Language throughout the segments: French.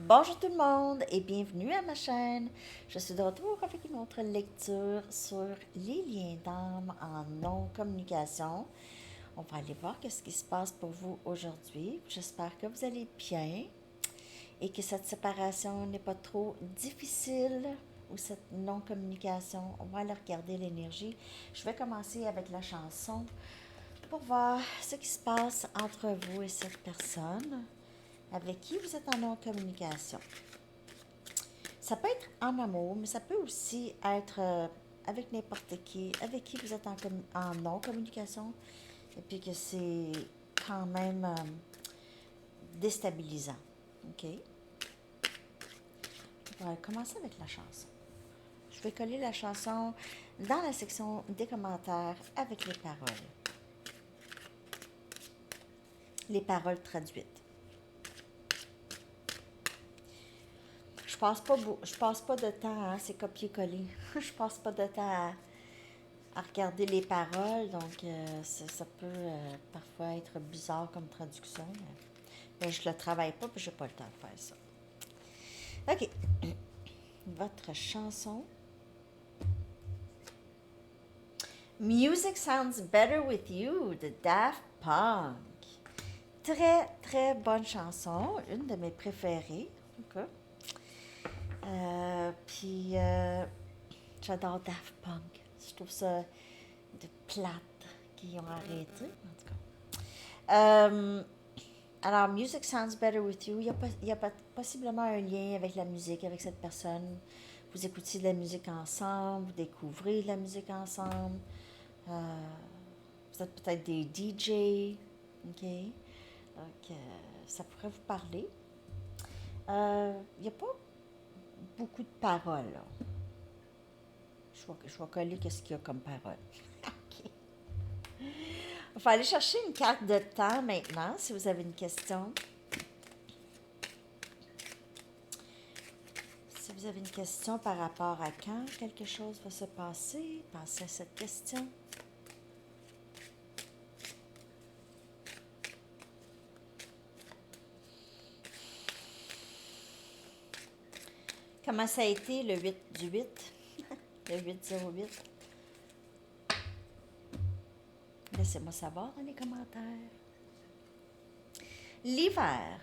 Bonjour tout le monde et bienvenue à ma chaîne. Je suis de retour avec une autre lecture sur les liens d'âme en non-communication. On va aller voir ce qui se passe pour vous aujourd'hui. J'espère que vous allez bien et que cette séparation n'est pas trop difficile ou cette non-communication. On va aller regarder l'énergie. Je vais commencer avec la chanson pour voir ce qui se passe entre vous et cette personne avec qui vous êtes en non-communication. Ça peut être en amour, mais ça peut aussi être avec n'importe qui, avec qui vous êtes en non-communication, et puis que c'est quand même déstabilisant. OK? On va commencer avec la chanson. Je vais coller la chanson dans la section des commentaires avec les paroles. Les paroles traduites. Je passe pas de temps, hein, c'est copier-coller. Je passe pas de temps à regarder les paroles, donc ça peut parfois être bizarre comme traduction. Mais je le travaille pas, puis j'ai pas le temps de faire ça. OK. Votre chanson. Music Sounds Better With You de Daft Punk. Très, très bonne chanson. Une de mes préférées. Okay. Puis, j'adore Daft Punk. Je trouve ça de plate qu'ils ont arrêté, en tout cas. Alors, Music Sounds Better With You, il y a possiblement un lien avec la musique, avec cette personne. Vous écoutez de la musique ensemble, vous découvrez de la musique ensemble. Vous êtes peut-être des DJ, OK? Donc, ça pourrait vous parler. Il n'y a pas beaucoup de paroles, là. Je vais coller qu'est-ce qu'il y a comme parole. OK. Il faut aller chercher une carte de temps maintenant, si vous avez une question. Si vous avez une question par rapport à quand quelque chose va se passer, pensez à cette question. Comment ça a été le 8 du 8? Le 808? Laissez-moi savoir dans les commentaires. L'hiver.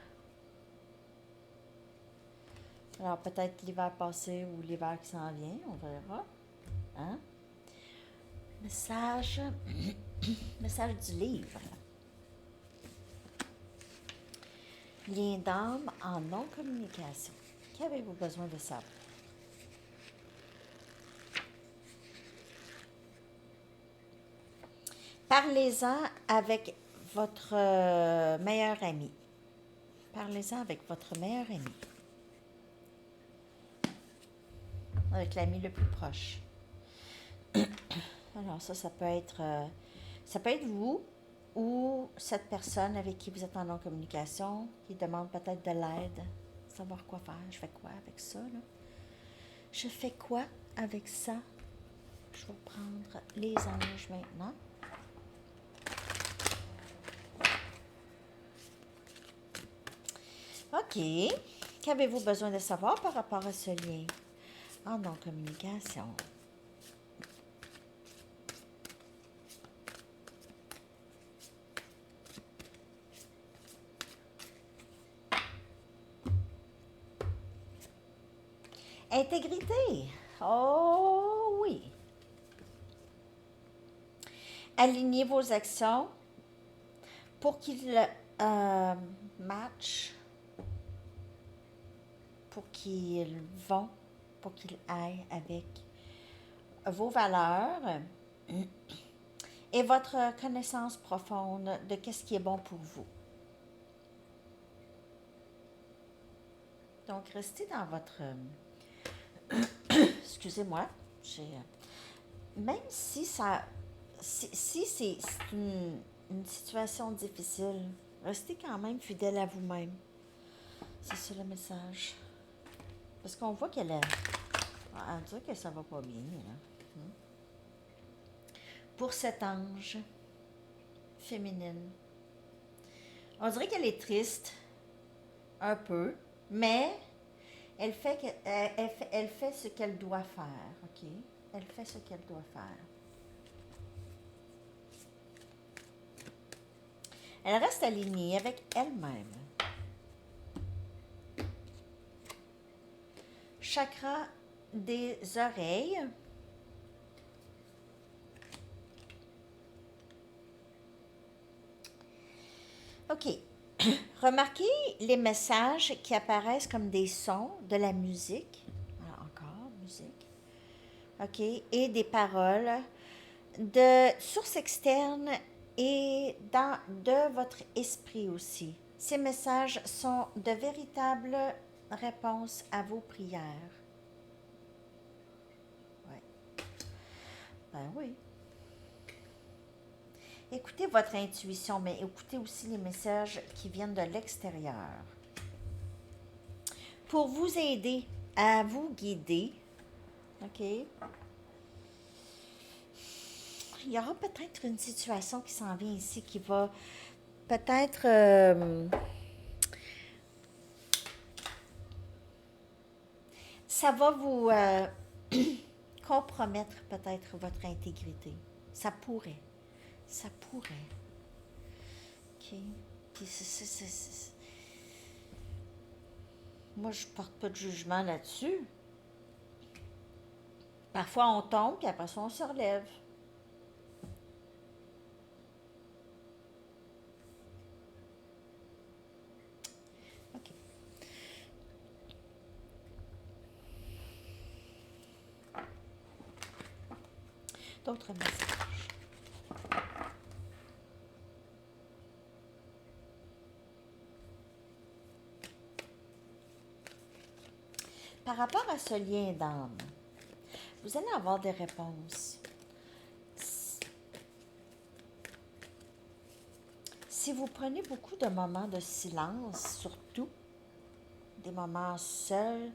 Alors, peut-être l'hiver passé ou l'hiver qui s'en vient, on verra. Hein? Message, message du livre. Lien d'âme en non-communication. Qu'avez-vous besoin de savoir? Parlez-en avec votre meilleur ami. Parlez-en avec votre meilleur ami. Avec l'ami le plus proche. Alors ça peut être vous ou cette personne avec qui vous êtes en non-communication qui demande peut-être de l'aide, savoir quoi faire. Je fais quoi avec ça, là? Je fais quoi avec ça? Je vais prendre les anges maintenant. OK. Qu'avez-vous besoin de savoir par rapport à ce lien en non-communication? Intégrité. Oh oui. Alignez vos actions pour qu'ils matchent, pour qu'ils vont, pour qu'ils aillent avec vos valeurs et votre connaissance profonde de qu'est-ce qui est bon pour vous. Donc, restez dans votre... Excusez-moi, même si ça... Si c'est une situation difficile, restez quand même fidèle à vous-même. C'est ça le message. Parce qu'on voit qu'elle est... On dirait que ça va pas bien, là. Pour cet ange féminine, on dirait qu'elle est triste, un peu, mais Elle fait ce qu'elle doit faire, OK? Elle fait ce qu'elle doit faire. Elle reste alignée avec elle-même. Chakra des oreilles. OK. Remarquez les messages qui apparaissent comme des sons, de la musique. Alors, encore, musique. OK. Et des paroles de sources externes et de votre esprit aussi. Ces messages sont de véritables réponses à vos prières. Ouais. Ben oui. Écoutez votre intuition, mais écoutez aussi les messages qui viennent de l'extérieur. Pour vous aider à vous guider, OK? Il y aura peut-être une situation qui s'en vient ici qui va peut-être ça va vous compromettre peut-être votre intégrité. Ça pourrait. Ça pourrait. OK? Puis moi, je porte pas de jugement là-dessus. Parfois, on tombe, puis après ça, on se relève. OK. D'autres messages. Par rapport à ce lien d'âme, vous allez avoir des réponses. Si vous prenez beaucoup de moments de silence, surtout des moments seuls,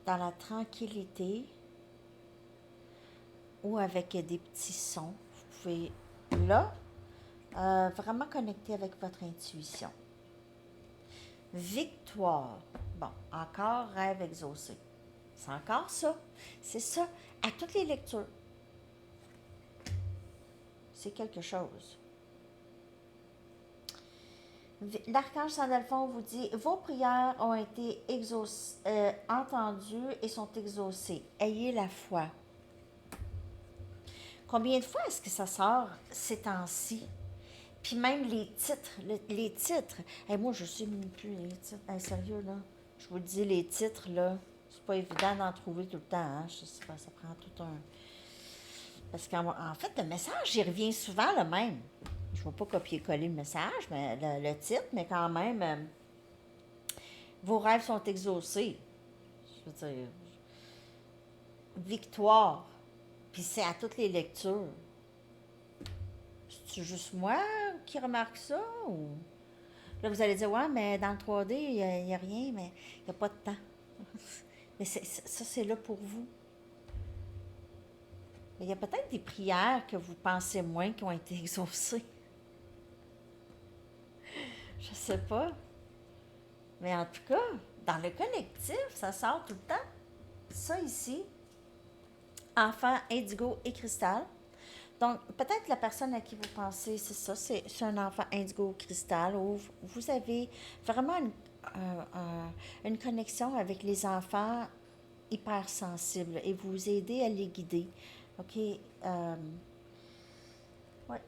dans la tranquillité ou avec des petits sons, vous pouvez là vraiment connecter avec votre intuition. Victoire. Bon, encore rêve exaucé. C'est encore ça. C'est ça. À toutes les lectures. C'est quelque chose. L'archange Sandalphon vous dit, vos prières ont été entendues et sont exaucées. Ayez la foi. Combien de fois est-ce que ça sort ces temps-ci? Puis même les titres, les titres. Hey, moi, je sais même plus les titres. Hey, sérieux, là. Je vous dis, les titres, là, c'est pas évident d'en trouver tout le temps. Hein? Je sais pas, ça prend tout un... Parce qu'en fait, le message, il revient souvent le même. Je ne vais pas copier-coller le message, mais le titre, mais quand même, vos rêves sont exaucés. Je veux dire, victoire. Puis c'est à toutes les lectures. C'est juste moi qui remarque ça ou... Là, vous allez dire, ouais, mais dans le 3D, il n'y a rien, mais il n'y a pas de temps. Mais ça, c'est là pour vous. Mais il y a peut-être des prières que vous pensez moins qui ont été exaucées. Je sais pas. Mais en tout cas, dans le collectif, ça sort tout le temps. Ça ici, enfant, indigo et cristal. Donc, peut-être la personne à qui vous pensez, c'est ça, c'est un enfant indigo cristal où vous avez vraiment une connexion avec les enfants hypersensibles et vous aidez à les guider. OK? Ouais.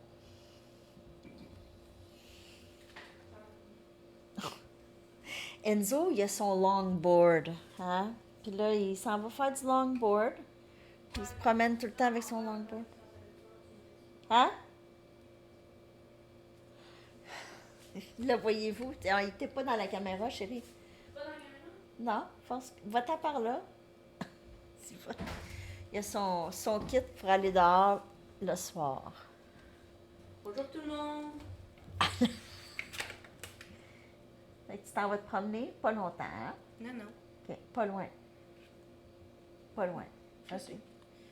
Enzo, il a son longboard. Hein? Puis là, il s'en va faire du longboard. Il se promène tout le temps avec son longboard. Hein? Là, voyez-vous, il n'était pas dans la caméra, chérie. Pas dans la caméra? Non, va-t'en par là. Il a son kit pour aller dehors le soir. Bonjour tout le monde! Fait que tu t'en vas te promener, pas longtemps, hein? Non, non. OK, pas loin. Pas loin. Je OK. sais.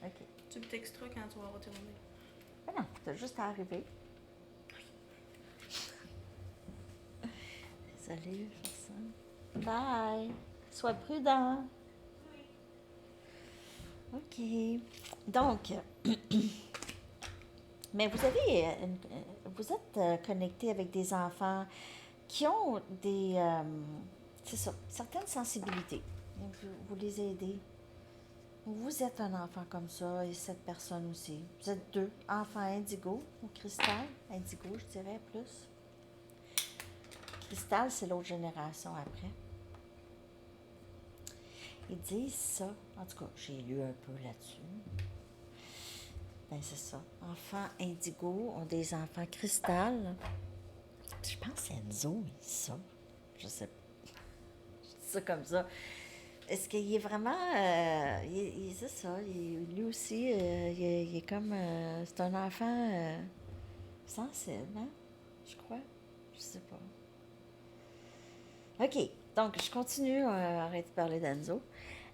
OK. Tu me texteras quand tu vas retourner. Ben non, t'as juste à arriver. Désolée, je fais ça. Bye! Sois prudent! OK. Donc, mais vous avez, vous êtes connecté avec des enfants qui ont des, c'est ça, certaines sensibilités. Vous les aidez. Vous êtes un enfant comme ça et cette personne aussi. Vous êtes deux enfants indigo ou cristal. Indigo, je dirais plus. Cristal, c'est l'autre génération après. Ils disent ça. En tout cas, j'ai lu un peu là-dessus. Ben, c'est ça. Enfants indigo ont des enfants cristal. Je pense que c'est Enzo, il dit ça. Je sais pas. Je dis ça comme ça. Est-ce qu'il est vraiment. C'est ça. Lui aussi, il est comme. C'est un enfant sensible, hein? Je crois. Je sais pas. OK. Donc, je continue. Arrête de parler d'Enzo.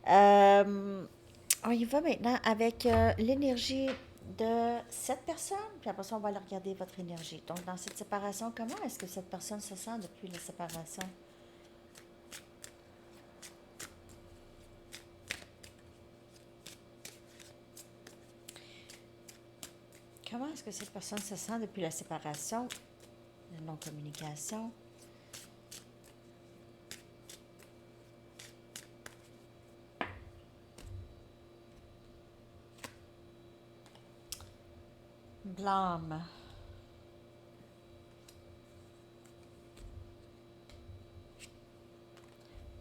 On y va maintenant avec l'énergie de cette personne. Puis après ça, on va aller regarder votre énergie. Donc, dans cette séparation, comment est-ce que cette personne se sent depuis la séparation? Comment est-ce que cette personne se sent depuis la séparation, la non-communication? Blâme.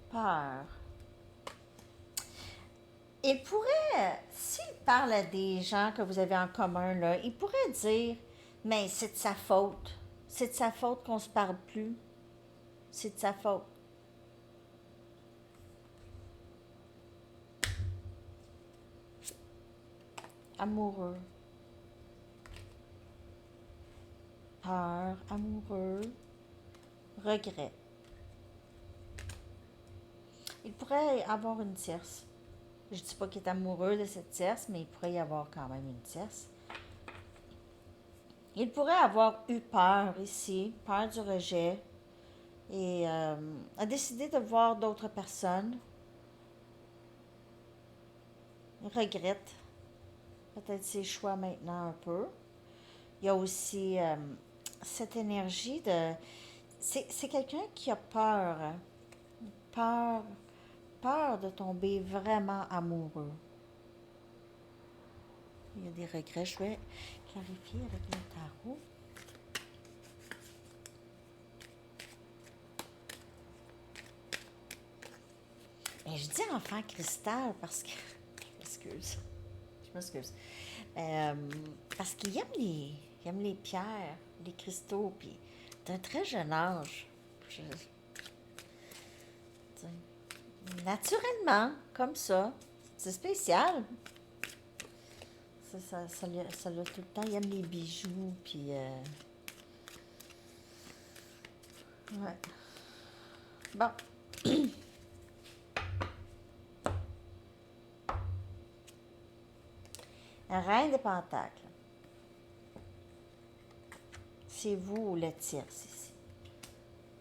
Peur. Il pourrait, s'il parle à des gens que vous avez en commun, là, il pourrait dire, mais c'est de sa faute. C'est de sa faute qu'on se parle plus. C'est de sa faute. Amoureux. Peur, amoureux, regret. Il pourrait avoir une tierce. Je ne dis pas qu'il est amoureux de cette tierce, mais il pourrait y avoir quand même une tierce. Il pourrait avoir eu peur ici, peur du rejet, et a décidé de voir d'autres personnes. Il regrette peut-être ses choix maintenant un peu. Il y a aussi cette énergie de... C'est quelqu'un qui a peur, hein. Peur, peur de tomber vraiment amoureux. Il y a des regrets. Je vais clarifier avec le tarot. Et je dis enfant cristal parce que... Je m'excuse. Parce qu'il aime les pierres, les cristaux, puis d'un très jeune âge. Naturellement, comme ça. C'est spécial. Ça l'a tout le temps. Il aime les bijoux, puis... ouais. Bon. Reine des Pentacles. C'est vous ou la tierce ici.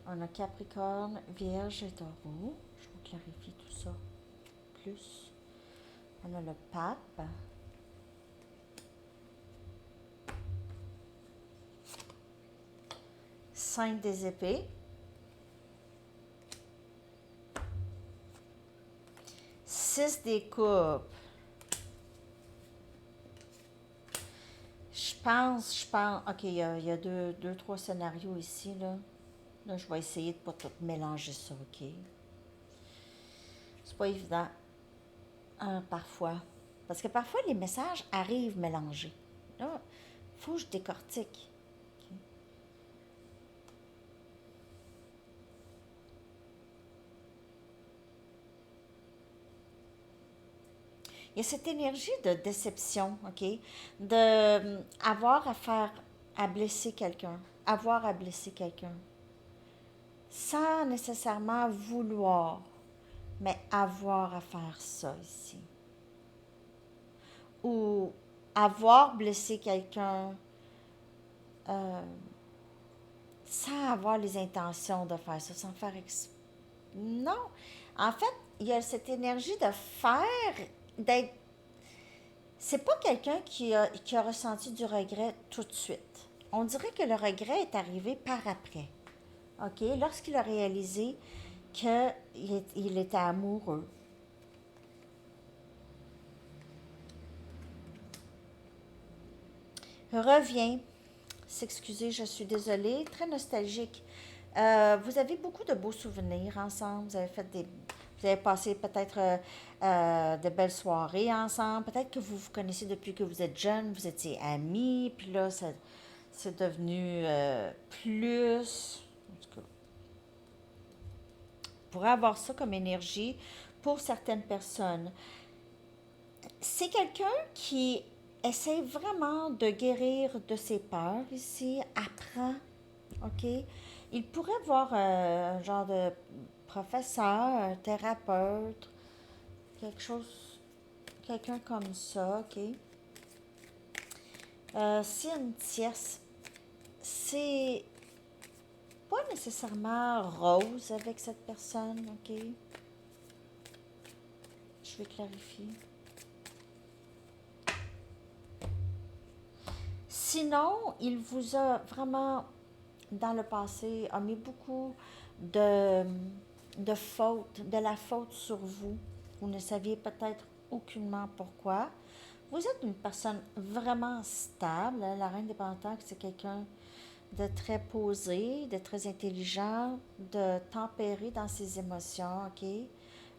On a Capricorne, Vierge et Taureau. Je vous clarifie tout ça plus. On a le Pape. Cinq des épées. Six des coupes. Je pense. OK, il y a deux, trois scénarios ici, là. Là, je vais essayer de ne pas tout mélanger ça, OK? C'est pas évident, parfois. Parce que parfois, les messages arrivent mélangés. Là, il faut que je décortique. OK? Il y a cette énergie de déception, OK? De avoir à faire, à blesser quelqu'un. Avoir à blesser quelqu'un. Sans nécessairement vouloir, mais avoir à faire ça ici. Ou avoir blessé quelqu'un sans avoir les intentions de faire ça, sans faire Non. En fait, il y a cette énergie de faire, d'être c'est pas quelqu'un qui a ressenti du regret tout de suite. On dirait que le regret est arrivé par après. OK? Lorsqu'il a réalisé qu'il était amoureux. Revient. S'excuser, je suis désolée. Très nostalgique. Vous avez beaucoup de beaux souvenirs ensemble. Vous avez passé peut-être de belles soirées ensemble. Peut-être que vous vous connaissez depuis que vous êtes jeune. Vous étiez amis. Puis là, c'est devenu plus. En tout cas, vous pourrez avoir ça comme énergie pour certaines personnes. C'est quelqu'un qui essaie vraiment de guérir de ses peurs ici, apprend, OK? Il pourrait voir un genre de professeur, un thérapeute, quelque chose, quelqu'un comme ça, OK? S'il y a une tierce, c'est pas nécessairement rose avec cette personne, OK? Je vais clarifier. Sinon, il vous a vraiment, dans le passé, a mis beaucoup de, de fautes, de la faute sur vous. Vous ne saviez peut-être aucunement pourquoi. Vous êtes une personne vraiment stable. La reine des Pentacles, c'est quelqu'un de très posé, de très intelligent, de tempéré dans ses émotions, OK?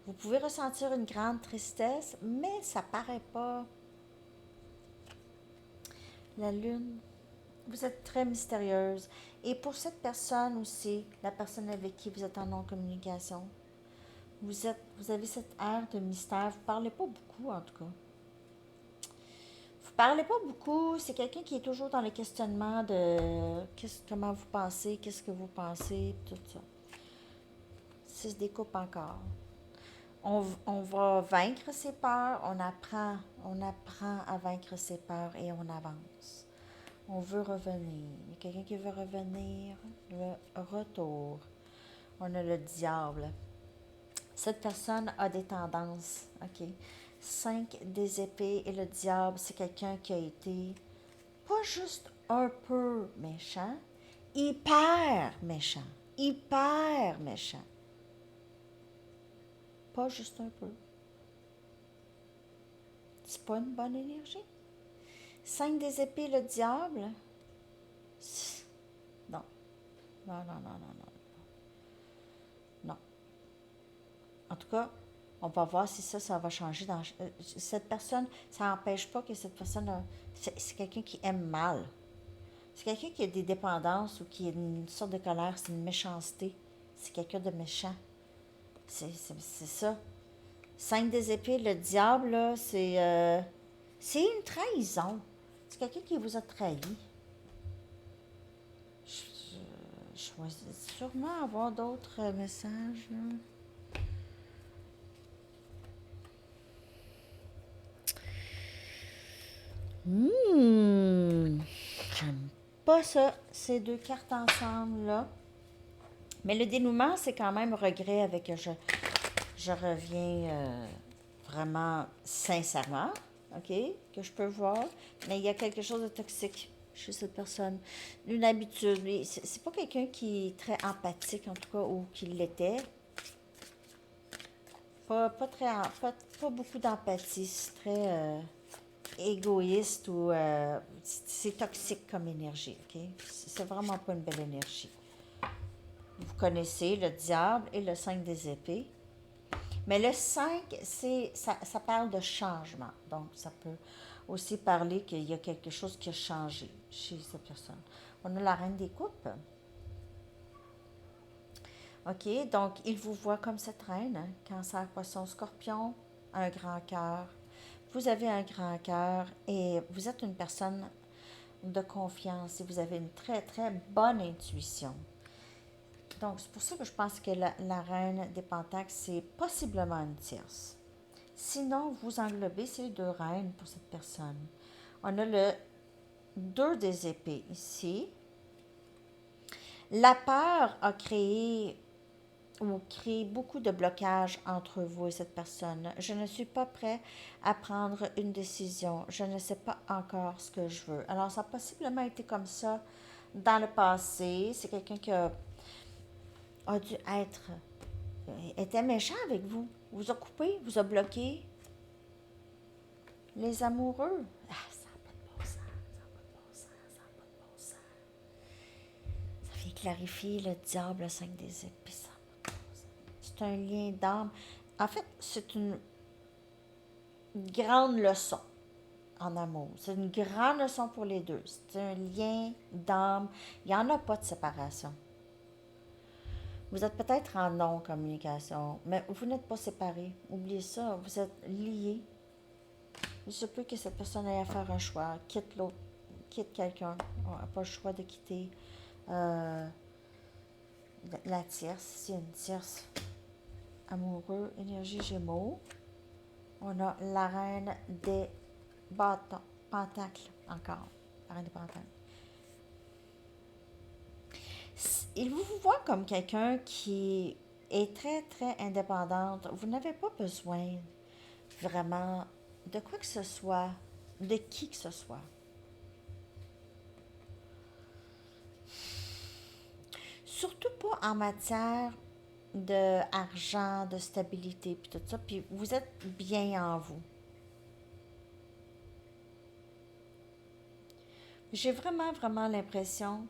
Vous pouvez ressentir une grande tristesse, mais ça paraît pas. La lune, vous êtes très mystérieuse. Et pour cette personne aussi, la personne avec qui vous êtes en non-communication, vous avez cette air de mystère. Vous ne parlez pas beaucoup, en tout cas. Vous ne parlez pas beaucoup. C'est quelqu'un qui est toujours dans le questionnement de comment vous pensez, qu'est-ce que vous pensez, tout ça. Ça se découpe encore. On va vaincre ses peurs, on apprend à vaincre ses peurs et on avance. On veut revenir. Il y a quelqu'un qui veut revenir. Le retour. On a le diable. Cette personne a des tendances. OK? 5 des épées et le diable, c'est quelqu'un qui a été pas juste un peu méchant, hyper méchant. Hyper méchant. Pas juste un peu. C'est pas une bonne énergie. 5 des épées, le diable. Non. Non, non, non, non, non. Non. En tout cas, on va voir si ça va changer. Cette personne, ça n'empêche pas que cette personne, c'est quelqu'un qui aime mal. C'est quelqu'un qui a des dépendances ou qui a une sorte de colère, c'est une méchanceté. C'est quelqu'un de méchant. C'est ça. 5 des épées, le diable, là, c'est une trahison. C'est quelqu'un qui vous a trahi. Je vais sûrement avoir d'autres messages. Là. J'aime pas ça, ces deux cartes ensemble, là. Mais le dénouement, c'est quand même regret avec je reviens vraiment sincèrement, OK, que je peux voir. Mais il y a quelque chose de toxique chez cette personne. Une habitude. C'est pas quelqu'un qui est très empathique, en tout cas, ou qui l'était. Pas beaucoup d'empathie. C'est très égoïste ou c'est toxique comme énergie, OK? C'est vraiment pas une belle énergie. Vous connaissez le diable et le 5 des épées. Mais le 5, ça parle de changement. Donc, ça peut aussi parler qu'il y a quelque chose qui a changé chez cette personne. On a la reine des coupes. OK, donc il vous voit comme cette reine, hein? Cancer, poisson, scorpion, un grand cœur. Vous avez un grand cœur et vous êtes une personne de confiance et vous avez une très, très bonne intuition. Donc, c'est pour ça que je pense que la reine des Pentacles, c'est possiblement une tierce. Sinon, vous englobez ces deux reines pour cette personne. On a le 2 des épées ici. La peur a créé ou crée beaucoup de blocages entre vous et cette personne. Je ne suis pas prêt à prendre une décision. Je ne sais pas encore ce que je veux. Alors, ça a possiblement été comme ça dans le passé. C'est quelqu'un qui a dû était méchant avec vous. Vous a coupé, vous a bloqué. Les amoureux. Ah, ça n'a pas de bon sens. Ça n'a pas de bon sens. Ça n'a pas de bon sens. Ça vient clarifier le diable, le 5 des épées. Ça n'a pas de bon sens. C'est un lien d'âme. En fait, c'est une grande leçon en amour. C'est une grande leçon pour les deux. C'est un lien d'âme. Il n'y en a pas de séparation. Vous êtes peut-être en non-communication, mais vous n'êtes pas séparés. Oubliez ça. Vous êtes liés. Il se peut que cette personne ait à faire un choix, quitte l'autre, quitte quelqu'un. On n'a pas le choix de quitter euh, la tierce. C'est une tierce amoureux, énergie Gémeaux. On a la reine des bâtons, pentacles encore. La reine des pentacles. Il vous voit comme quelqu'un qui est très, très indépendante. Vous n'avez pas besoin vraiment de quoi que ce soit, de qui que ce soit. Surtout pas en matière d'argent, de stabilité, puis tout ça. Puis vous êtes bien en vous. J'ai vraiment, vraiment l'impression.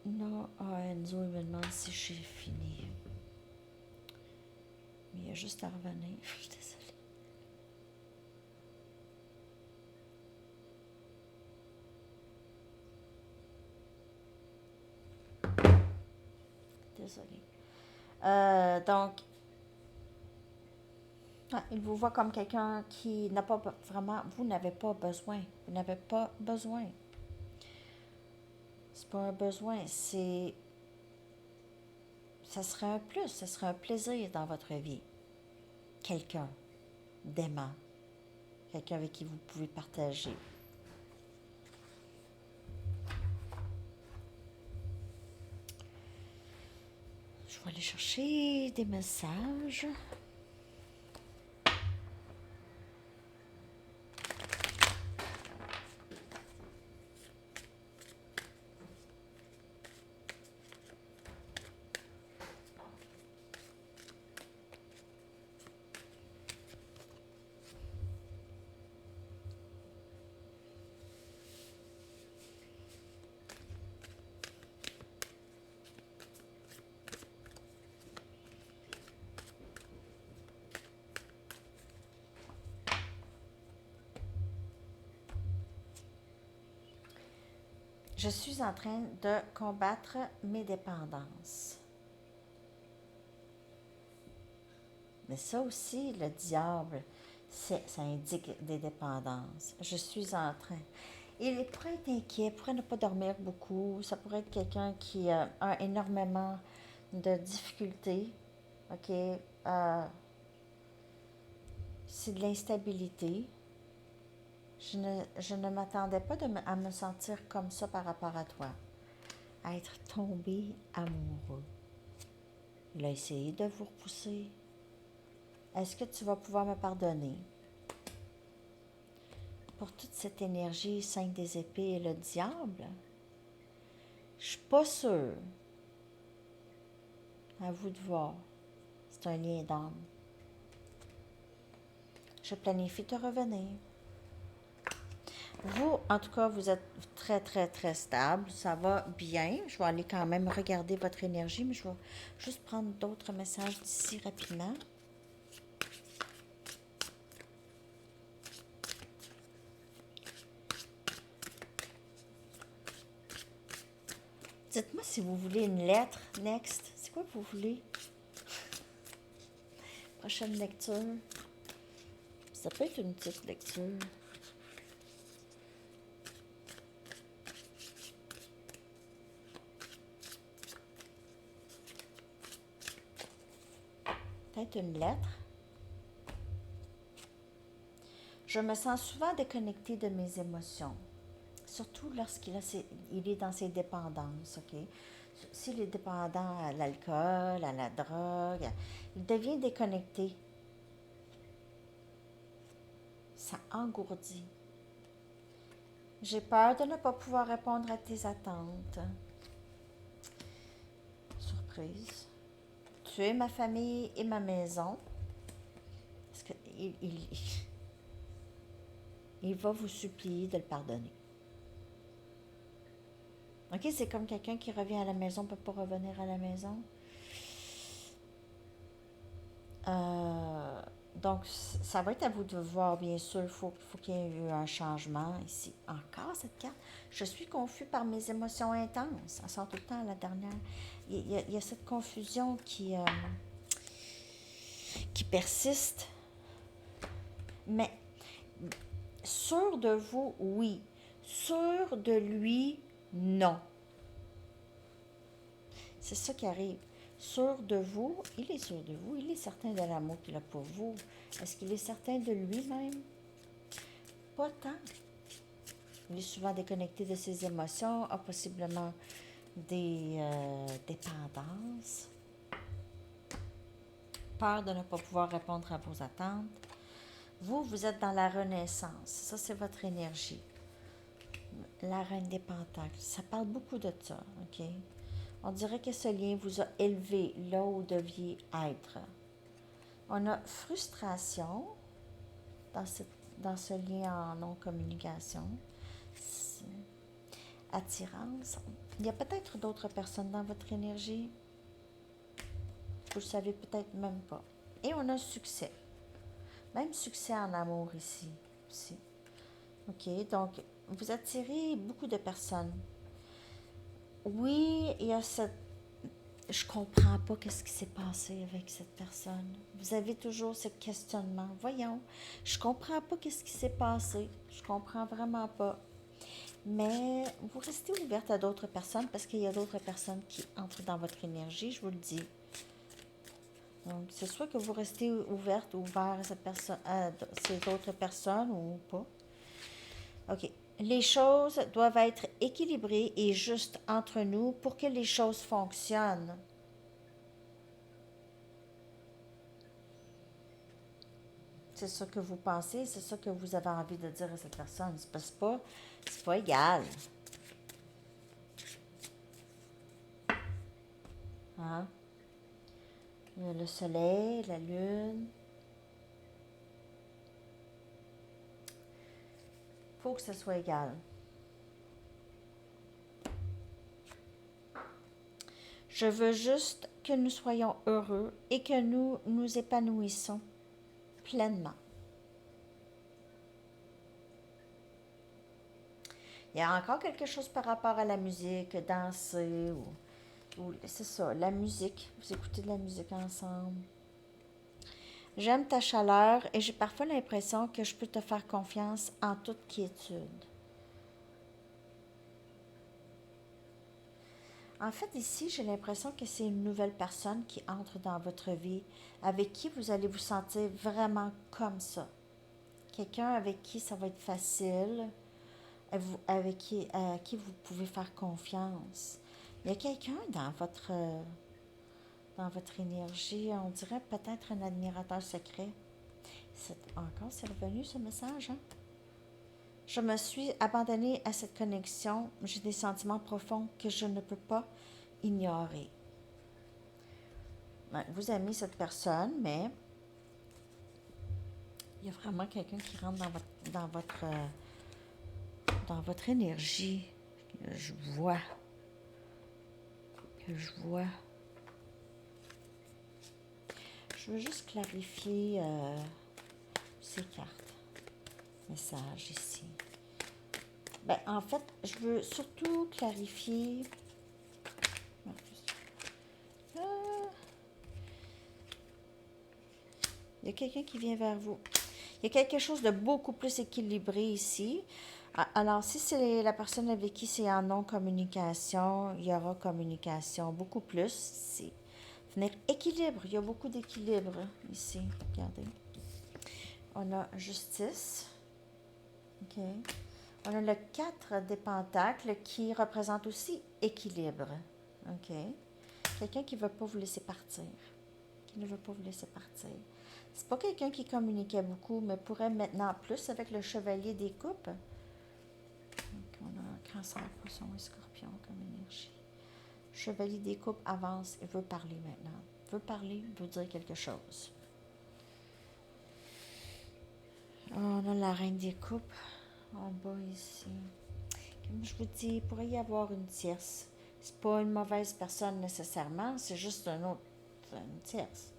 Non, Enzo, il me demande si j'ai fini. Mais il y a juste à revenir. Je suis désolée. Désolée. Donc, il vous voit comme quelqu'un qui n'a pas vraiment. Vous n'avez pas besoin. Vous n'avez pas besoin. C'est pas un besoin, c'est. Ça serait un plus, ça serait un plaisir dans votre vie. Quelqu'un d'aimant. Quelqu'un avec qui vous pouvez partager. Je vais aller chercher des messages. Je suis en train de combattre mes dépendances. Mais ça aussi, le diable, ça indique des dépendances. Je suis en train. Il pourrait être inquiet, pourrait ne pas dormir beaucoup. Ça pourrait être quelqu'un qui a énormément de difficultés. OK? C'est de l'instabilité. Je ne m'attendais pas à me sentir comme ça par rapport à toi. À être tombé amoureux. Il a essayé de vous repousser. Est-ce que tu vas pouvoir me pardonner pour toute cette énergie 5 des épées et le diable? Je suis pas sûre. À vous de voir. C'est un lien d'âme. Je planifie de revenir. Vous, en tout cas, vous êtes très, très, très stable. Ça va bien. Je vais aller quand même regarder votre énergie, mais je vais juste prendre d'autres messages d'ici rapidement. Dites-moi si vous voulez une lettre. Next. C'est quoi que vous voulez? Prochaine lecture. Ça peut être une petite lecture. Peut-être une lettre. Je me sens souvent déconnectée de mes émotions, surtout lorsqu'il est dans ses dépendances, OK? S'il est dépendant à l'alcool, à la drogue, il devient déconnecté. Ça engourdit. J'ai peur de ne pas pouvoir répondre à tes attentes. Surprise. Tu es ma famille et ma maison. Parce que il va vous supplier de le pardonner. OK, c'est comme quelqu'un qui revient à la maison ne peut pas revenir à la maison. Donc, ça va être à vous de voir, bien sûr. Il faut qu'il y ait eu un changement ici. Encore cette carte. Je suis confus par mes émotions intenses. Elle sort tout le temps à la dernière. Il y a cette confusion qui persiste. Mais sûr de vous, oui. Sûr de lui, non. C'est ça qui arrive. Sûr de vous, il est sûr de vous, il est certain de l'amour qu'il a pour vous. Est-ce qu'il est certain de lui-même? Pas tant. Il est souvent déconnecté de ses émotions, a possiblement des dépendances, peur de ne pas pouvoir répondre à vos attentes. Vous, vous êtes dans la renaissance. Ça, c'est votre énergie. La reine des pentacles. Ça parle beaucoup de ça, OK? On dirait que ce lien vous a élevé là où vous deviez être. On a frustration dans ce lien en non-communication. Attirance. Il y a peut-être d'autres personnes dans votre énergie. Vous ne le savez peut-être même pas. Et on a succès. Même succès en amour ici. Aussi. OK, donc vous attirez beaucoup de personnes. Oui, il y a cette... Je comprends pas qu'est-ce qui s'est passé avec cette personne. Vous avez toujours ce questionnement. Voyons, je comprends pas qu'est-ce qui s'est passé. Je comprends vraiment pas. Mais vous restez ouverte à d'autres personnes parce qu'il y a d'autres personnes qui entrent dans votre énergie, je vous le dis. Donc, c'est soit que vous restez ouverte ou ouvert à ces autres personnes ou pas. OK. Les choses doivent être équilibrées et justes entre nous pour que les choses fonctionnent. C'est ça que vous pensez, c'est ça que vous avez envie de dire à cette personne. C'est pas égal. Hein? Il y a le soleil, la lune. Il faut que ce soit égal. Je veux juste que nous soyons heureux et que nous nous épanouissons pleinement. Il y a encore quelque chose par rapport à la musique, danser, ou c'est ça, la musique. Vous écoutez de la musique ensemble. J'aime ta chaleur et j'ai parfois l'impression que je peux te faire confiance en toute quiétude. En fait, ici, j'ai l'impression que c'est une nouvelle personne qui entre dans votre vie, avec qui vous allez vous sentir vraiment comme ça. Quelqu'un avec qui ça va être facile, à qui vous pouvez faire confiance. Il y a quelqu'un dans votre énergie, on dirait peut-être un admirateur secret. C'est revenu ce message, hein? Je me suis abandonnée à cette connexion. J'ai des sentiments profonds que je ne peux pas ignorer. Vous aimez cette personne, mais il y a vraiment quelqu'un qui rentre dans votre énergie que je vois. Je veux juste clarifier ces cartes. Message ici. En fait, je veux surtout clarifier. Il y a quelqu'un qui vient vers vous. Il y a quelque chose de beaucoup plus équilibré ici. Alors, si c'est la personne avec qui c'est en non-communication, il y aura communication beaucoup plus. C'est venir équilibre. Il y a beaucoup d'équilibre ici. Regardez. On a justice. OK. On a le 4 des pentacles qui représente aussi équilibre. OK? Quelqu'un qui ne veut pas vous laisser partir. Qui ne veut pas vous laisser partir. C'est pas quelqu'un qui communiquait beaucoup, mais pourrait maintenant plus avec le chevalier des coupes. Donc, on a cancer, poisson et scorpion comme énergie. Chevalier des coupes avance et veut parler maintenant. Veut parler, veut dire quelque chose. On a la reine des coupes en bas ici. Comme je vous dis, il pourrait y avoir une tierce. C'est pas une mauvaise personne nécessairement, c'est juste une tierce.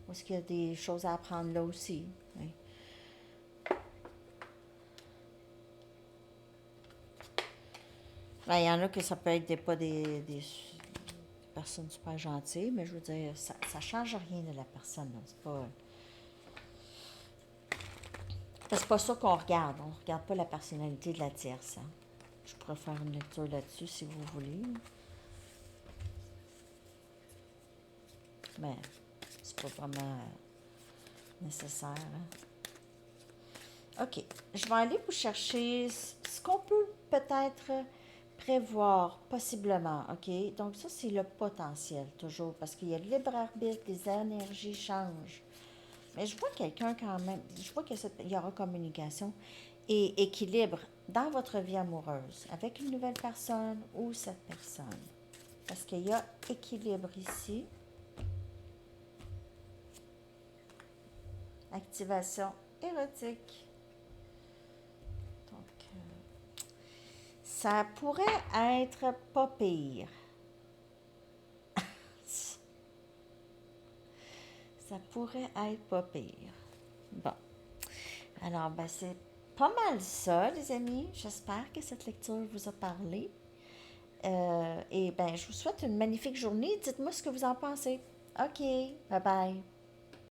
Est-ce qu'il y a des choses à apprendre là aussi? Oui. Il y en a que ça peut être pas des personnes super gentilles, mais je veux dire, ça ne change rien de la personne. C'est pas ça qu'on regarde. On ne regarde pas la personnalité de la tierce. Hein. Je pourrais faire une lecture là-dessus si vous voulez. Mais c'est pas vraiment nécessaire. Hein. OK. Je vais aller vous chercher ce qu'on peut peut-être prévoir, possiblement. OK? Donc, ça, c'est le potentiel, toujours, parce qu'il y a le libre arbitre, les énergies changent. Mais je vois quelqu'un quand même, je vois qu'il y aura communication et équilibre dans votre vie amoureuse, avec une nouvelle personne ou cette personne. Parce qu'il y a équilibre ici. Activation érotique. Donc, ça pourrait être pas pire. Ça pourrait être pas pire. Bon. Alors, ben, c'est pas mal ça, les amis. J'espère que cette lecture vous a parlé. Et ben, je vous souhaite une magnifique journée. Dites-moi ce que vous en pensez. OK. Bye bye.